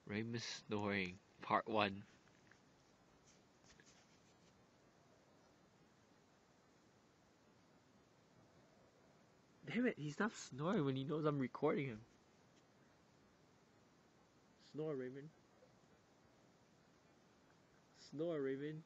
Raymond snoring, part 1. Damn it, he stops snoring when he knows I'm recording him. Snore, Raymond. Snore, Raymond.